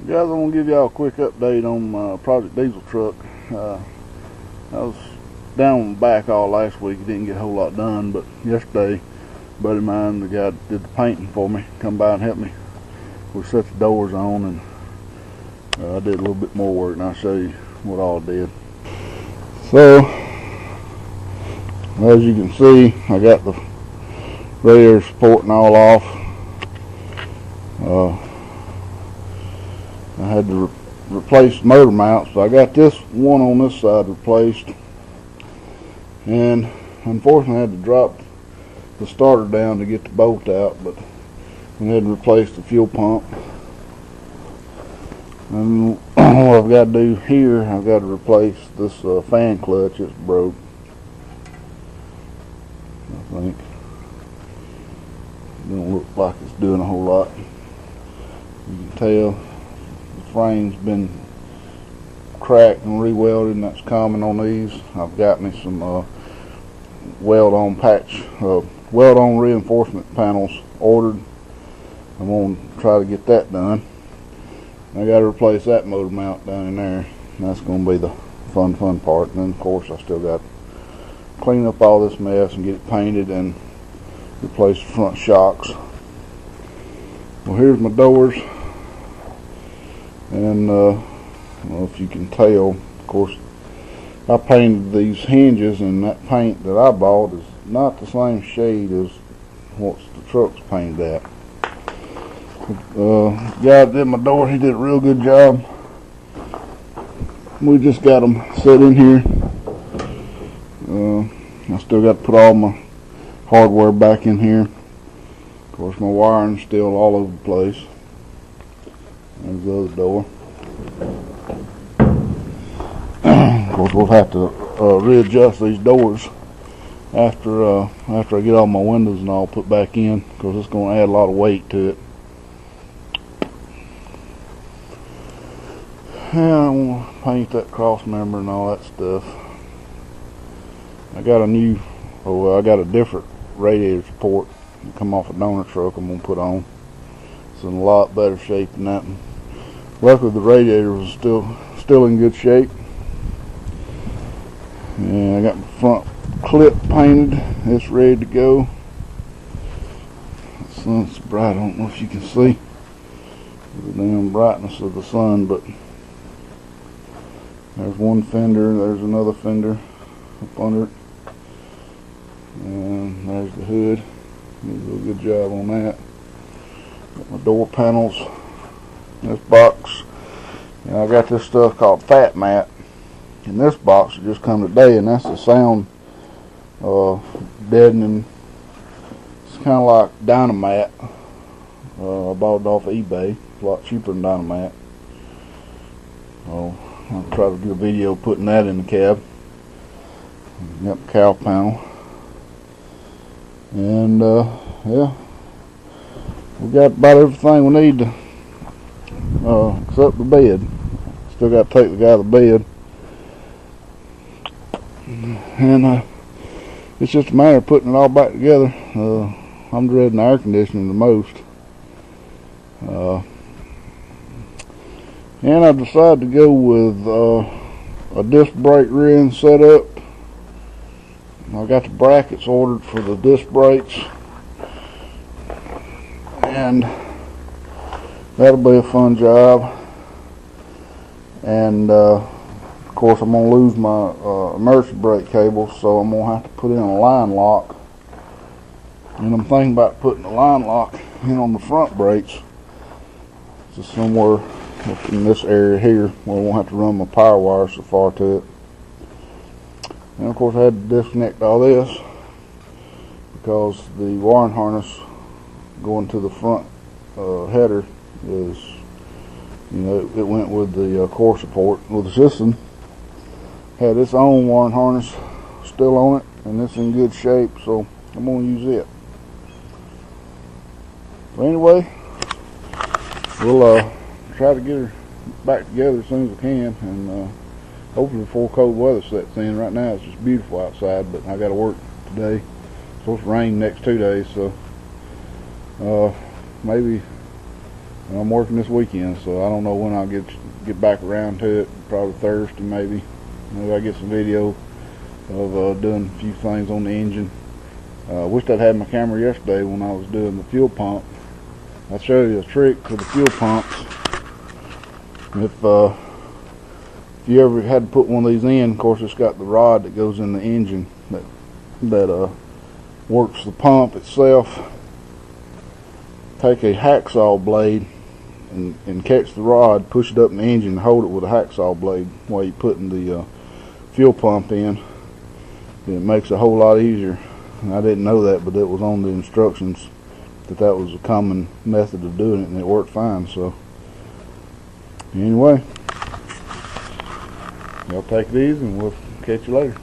Guys, I want to give y'all a quick update on my Project Diesel truck. I was down on the back all last week. Didn't get a whole lot done, but yesterday, a buddy of mine, the guy that did the painting for me, come by and help me. We set the doors on, and I did a little bit more work, and I'll show you what all I did. So, as you can see, I got the radiator support and all off. I had to replace motor mounts, so I got this one on this side replaced, and unfortunately I had to drop the starter down to get the bolt out, but we had to replace the fuel pump. And what I've got to do here, I've got to replace this fan clutch. It's broke, I think. It don't look like it's doing a whole lot. You can tell the frame's been cracked and re-welded, and that's common on these. I've got me some weld-on reinforcement panels ordered. I'm going to try to get that done. I got to replace that motor mount down in there, and that's going to be the fun part. And then of course I still got to clean up all this mess and get it painted and replace the front shocks. Well, here's my doors, and I don't know if you can tell, of course I painted these hinges, and that paint that I bought is not the same shade as what the truck's painted at. The guy that did my door, he did a real good job. We just got them set in here. I still got to put all my hardware back in here. Of course, my wiring's still all over the place. There's the other door. Of course, we'll have to readjust these doors after I get all my windows and all put back in, because it's going to add a lot of weight to it. And I want to paint that cross member and all that stuff. I got a different radiator support that come off a donor truck I'm going to put on. It's in a lot better shape than that one. Luckily the radiator was still in good shape. And I got my front clip painted. It's ready to go. The sun's bright. I don't know if you can see the damn brightness of the sun, but there's one fender, there's another fender up under it, and there's the hood. Did a real good job on that. Got my door panels in this box, and I got this stuff called fat mat in this box that just come today, and that's the sound deadening. It's kind of like Dynamat. I bought it off of eBay. It's a lot cheaper than Dynamat. I'll try to do a video putting that in the cab. Got the cowl panel, and yeah, we got about everything we need to, except the bed. Still got to take the guy to the bed, and it's just a matter of putting it all back together. I'm dreading the air conditioning the most. And I decided to go with a disc brake rear end setup. I got the brackets ordered for the disc brakes, and that'll be a fun job. And of course I'm going to lose my emergency brake cable, so I'm going to have to put in a line lock. And I'm thinking about putting a line lock in on the front brakes, just somewhere up in this area here where I won't have to run my power wire so far to it. And of course I had to disconnect all this because the wiring harness going to the front header is, it went with the core support. Well, the system had its own wiring harness still on it, and it's in good shape, so I'm going to use it. So anyway, we'll try to get her back together as soon as I can, and hopefully before cold weather sets in. Right now it's just beautiful outside, but I got to work today. It's supposed to rain next 2 days, so maybe And I'm working this weekend, so I don't know when I'll get back around to it. Probably Thursday, maybe. Maybe I get some video of doing a few things on the engine. Wished I'd had my camera yesterday when I was doing the fuel pump. I'll show you a trick for the fuel pumps. If you ever had to put one of these in, of course it's got the rod that goes in the engine that works the pump itself. Take a hacksaw blade and catch the rod, push it up in the engine, and hold it with a hacksaw blade while you're putting the fuel pump in. And it makes it a whole lot easier. And I didn't know that, but it was on the instructions that was a common method of doing it, and it worked fine. So anyway, y'all take these and we'll catch you later.